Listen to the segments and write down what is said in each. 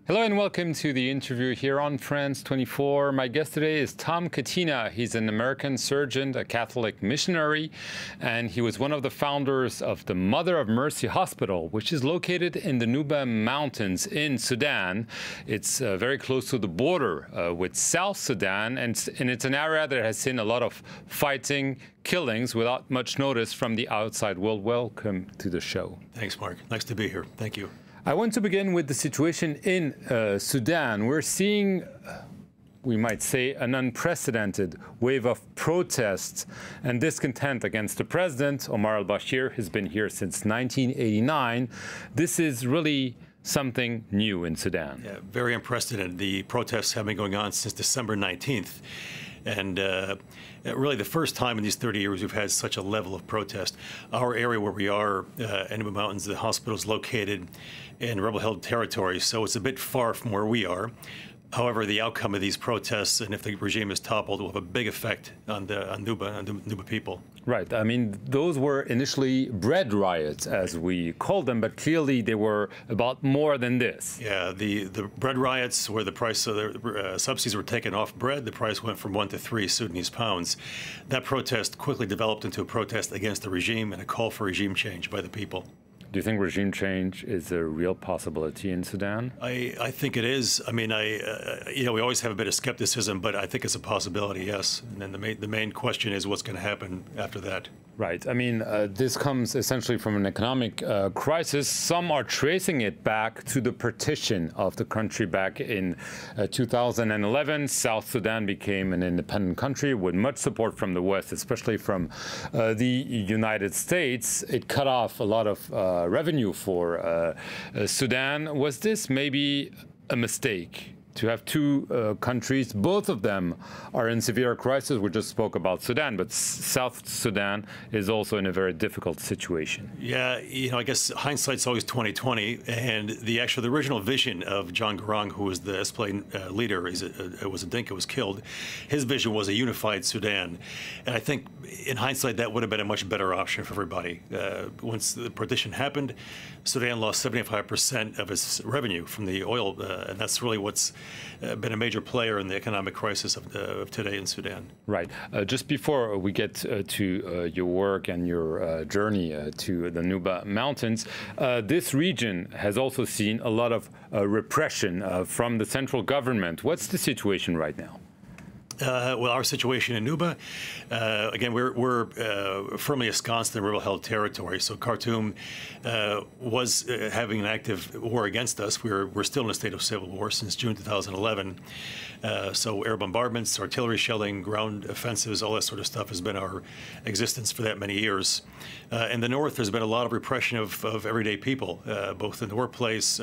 Hello and welcome to the interview here on France 24. My guest today is Tom Catena. He's an American surgeon, a Catholic missionary, and he was one of the founders of the Mother of Mercy Hospital, which is located in the Nuba Mountains in Sudan. It's very close to the border with South Sudan, and it's an area that has seen a lot of fighting, killings without much notice from the outside world. Welcome to the show. Thanks, Mark. Nice to be here. Thank you. I want to begin with the situation in Sudan. We're seeing, we might say, an unprecedented wave of protests and discontent against the president. Omar al-Bashir has been here since 1989. This is really something new in Sudan. Yeah, very unprecedented. The protests have been going on since December 19th. And really the first time in these 30 years we've had such a level of protest. Our area where we are, in Nuba Mountains, the hospital is located in rebel-held territory, so it's a bit far from where we are. However, the outcome of these protests, and if the regime is toppled, will have a big effect on Nuba people. Right. I mean, those were initially bread riots, as we called them, but clearly they were about more than this. Yeah, the bread riots, where the price of the subsidies were taken off bread, the price went from 1 to 3 Sudanese pounds. That protest quickly developed into a protest against the regime and a call for regime change by the people. Do you think regime change is a real possibility in Sudan? I think it is. I mean, we always have a bit of skepticism, but I think it's a possibility, yes. And then the main question is what's going to happen after that. Right. I mean, this comes essentially from an economic crisis. Some are tracing it back to the partition of the country back in 2011. South Sudan became an independent country with much support from the West, especially from the United States. It cut off a lot of revenue for Sudan. Was this maybe a mistake? To have two countries, both of them are in severe crisis. We just spoke about Sudan, but South Sudan is also in a very difficult situation. Yeah, I guess hindsight's always 20/20, and the original vision of John Garang, who was the SPLA leader, was a Dinka, was killed. His vision was a unified Sudan, and I think in hindsight that would have been a much better option for everybody. Once the partition happened, Sudan lost 75% of its revenue from the oil, and that's really what's been a major player in the economic crisis of today in Sudan. Right. Just before we get to your work and your journey to the Nuba Mountains, this region has also seen a lot of repression from the central government. What's the situation right now? Well, our situation in Nuba, again, we're firmly ensconced in rebel-held territory. So Khartoum was having an active war against us. We're still in a state of civil war since June 2011. So air bombardments, artillery shelling, ground offensives, all that sort of stuff has been our existence for that many years. In the north, there's been a lot of repression of everyday people, both in the workplace,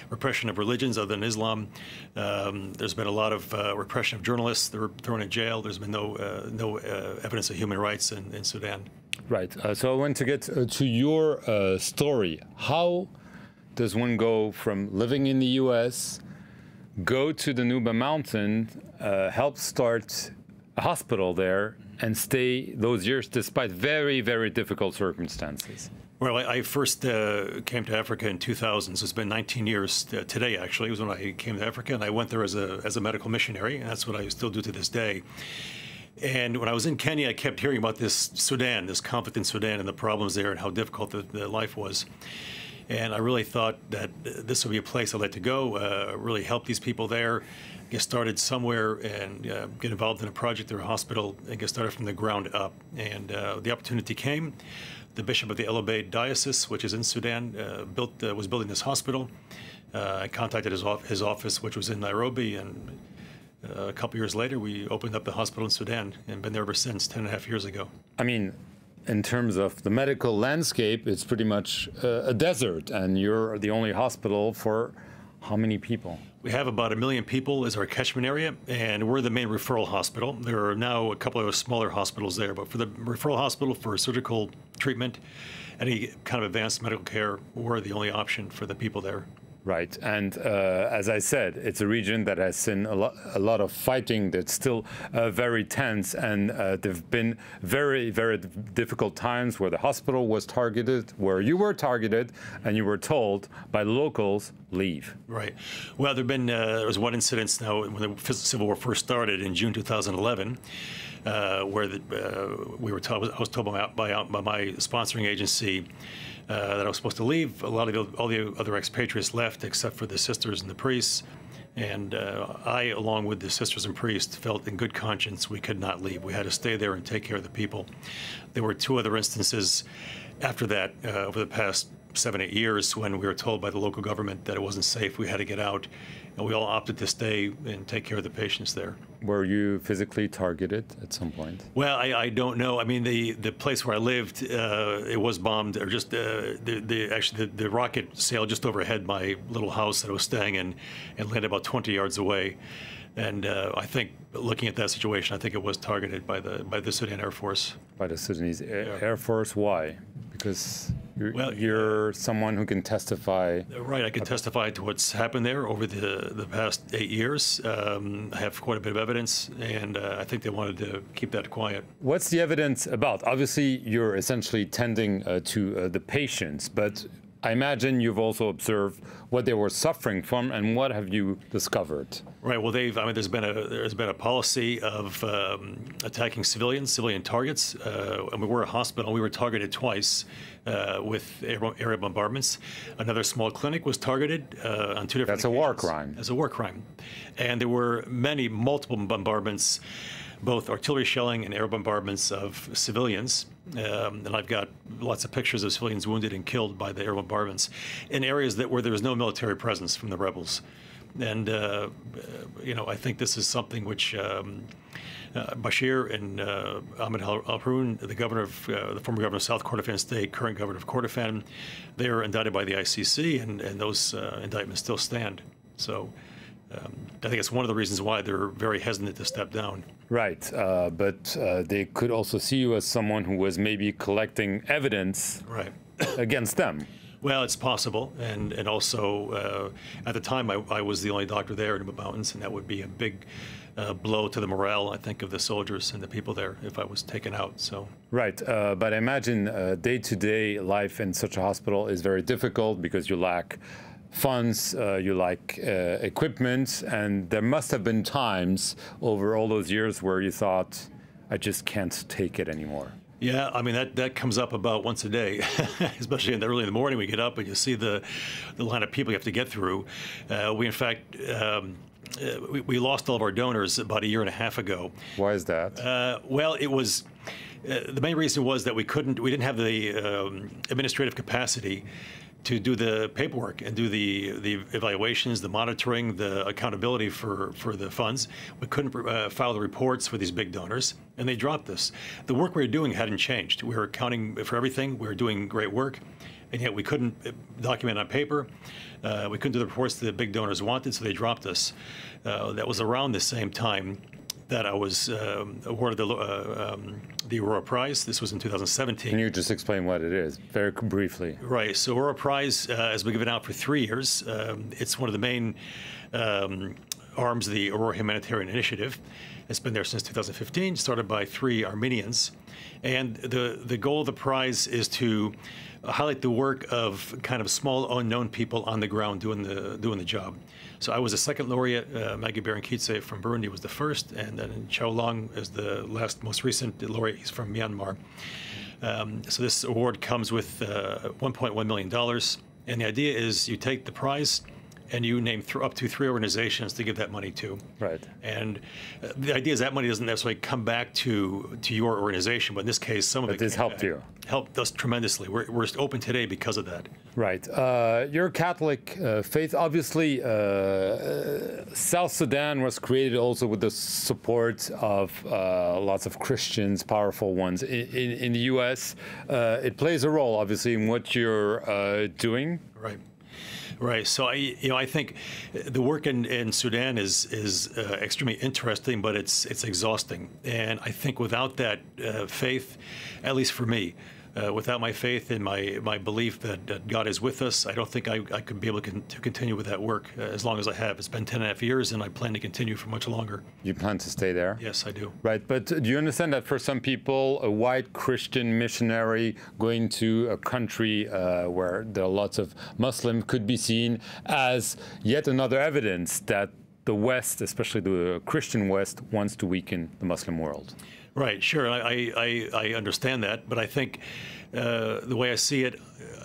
repression of religions other than Islam. There's been a lot of repression of journalists. They were thrown in jail. There's been no evidence of human rights in Sudan. Right. So I want to get to your story. How does one go from living in the U.S., go to the Nuba Mountain, help start a hospital there, and stay those years despite very, very difficult circumstances? Well, I first came to Africa in 2000, so it's been 19 years today, actually. It was when I came to Africa, and I went there as a medical missionary, and that's what I still do to this day. And when I was in Kenya, I kept hearing about this Sudan, this conflict in Sudan, and the problems there and how difficult the life was. And I really thought that this would be a place I'd like to go, really help these people there, get started somewhere and get involved in a project or a hospital and get started from the ground up. And the opportunity came. The bishop of the El-Obeid diocese, which is in Sudan, was building this hospital. I contacted his office, which was in Nairobi, and a couple years later, we opened up the hospital in Sudan and been there ever since, 10.5 years ago. I mean, in terms of the medical landscape, it's pretty much a desert, and you're the only hospital for how many people? We have about 1 million people as our catchment area, and we're the main referral hospital. There are now a couple of smaller hospitals there, but for the referral hospital for surgical treatment, any kind of advanced medical care, we're the only option for the people there. Right, and as I said, it's a region that has seen a lot of fighting that's still very tense, and there have been very, very difficult times where the hospital was targeted, where you were targeted, and you were told by locals, leave. Right. Well, there was one incident now when the Civil War first started in June 2011, where I was told by my sponsoring agency that I was supposed to leave. All the other expatriates left except for the sisters and the priests. And I, along with the sisters and priests, felt in good conscience we could not leave. We had to stay there and take care of the people. There were two other instances after that, over the past 7, 8 years, when we were told by the local government that it wasn't safe, we had to get out. And we all opted to stay and take care of the patients there. Were you physically targeted at some point? Well, I don't know. I mean, the place where I lived, it was bombed, or just actually the rocket sailed just overhead my little house that I was staying in and landed about 20 yards away. And I think, looking at that situation, I think it was targeted by the Sudan Air Force. By the Sudanese Air Force? Why? Because you're someone who can testify. Right, I can testify to what's happened there over the past 8 years. I have quite a bit of evidence, and I think they wanted to keep that quiet. What's the evidence about? Obviously, you're essentially tending to the patients, but I imagine you've also observed what they were suffering from, and what have you discovered? Right. Well, there's been a policy of attacking civilian targets. And we were a hospital. We were targeted twice with aerial bombardments. Another small clinic was targeted on 2 different. That's a war crime. That's a war crime, and there were multiple bombardments, both artillery shelling and air bombardments of civilians. And I've got lots of pictures of civilians wounded and killed by the air bombardments in areas where there was no military presence from the rebels. And, I think this is something which Bashir and Ahmed al-Haroun, the former governor of South Kordofan State, current governor of Kordofan, they were indicted by the ICC, and those indictments still stand. So I think it's one of the reasons why they're very hesitant to step down. Right, but they could also see you as someone who was maybe collecting evidence against them. Well, it's possible, and also at the time I was the only doctor there in Nuba Mountains, and that would be a big blow to the morale, I think, of the soldiers and the people there if I was taken out. So right, but I imagine day-to-day life in such a hospital is very difficult because you lack funds, you lack equipment, and there must have been times over all those years where you thought, I just can't take it anymore. Yeah, I mean, that comes up about once a day, especially early in the morning. We get up and you see the line of people you have to get through. We, in fact, we lost all of our donors about 1.5 years ago. Why is that? Well, it was the main reason was that we didn't have the administrative capacity to do the paperwork and do the evaluations, the monitoring, the accountability for the funds. We couldn't file the reports for these big donors, and they dropped us. The work we were doing hadn't changed. We were accounting for everything. We were doing great work, and yet we couldn't document on paper. We couldn't do the reports that the big donors wanted, so they dropped us. That was around the same time that I was awarded the Aurora Prize. This was in 2017. Can you just explain what it is, very briefly? Right. So Aurora Prize has been given out for 3 years. It's one of the main arms of the Aurora Humanitarian Initiative. It's been there since 2015, started by 3 Armenians. And the goal of the prize is to highlight the work of kind of small, unknown people on the ground doing the job. So I was the second laureate. Maggie Berenkitse from Burundi was the first, and then Chao Long is the most recent laureate. He's from Myanmar. So this award comes with $1.1 million, and the idea is you take the prize and you name up to 3 organizations to give that money to. Right. And the idea is that money doesn't necessarily come back to your organization, but in this case, some of it this helped you. Helped us tremendously. We're open today because of that. Right. Your Catholic faith, obviously, South Sudan was created also with the support of lots of Christians, powerful ones. In the U.S., it plays a role, obviously, in what you're doing. Right. Right. So I think the work in Sudan is extremely interesting, but it's exhausting. And I think without that faith, at least for me, Without my faith and my belief that God is with us, I don't think I could be able to continue with that work as long as I have. It's been 10.5 years, and I plan to continue for much longer. You plan to stay there? Yes, I do. Right, but do you understand that for some people, a white Christian missionary going to a country where there are lots of Muslims could be seen as yet another evidence that the West, especially the Christian West, wants to weaken the Muslim world? Right, sure. I understand that, but I think the way I see it,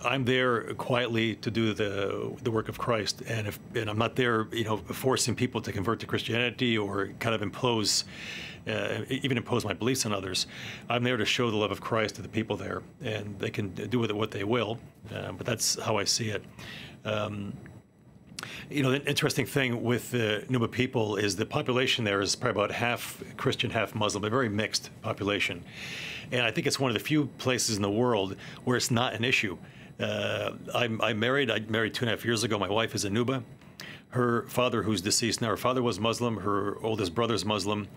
I'm there quietly to do the work of Christ, and I'm not there, forcing people to convert to Christianity or kind of even impose my beliefs on others. I'm there to show the love of Christ to the people there, and they can do with it what they will. But that's how I see it. The interesting thing with the Nuba people is the population there is probably about half Christian, half Muslim, a very mixed population. And I think it's one of the few places in the world where it's not an issue. I married 2.5 years ago. My wife is a Nuba. Her father, who's deceased now, her father was Muslim. Her oldest brother's Muslim.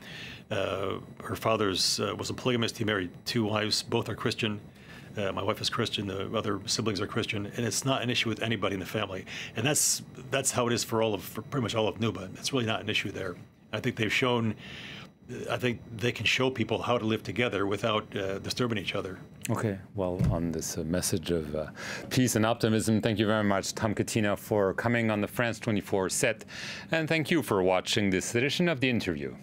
Her father's was a polygamist. He married 2 wives. Both are Christian. My wife is Christian, the other siblings are Christian, and it's not an issue with anybody in the family. And that's how it is for pretty much all of Nuba. It's really not an issue there. I think they can show people how to live together without disturbing each other. Okay, well, on this message of peace and optimism, thank you very much, Tom Catena, for coming on the France 24 set, and thank you for watching this edition of The Interview.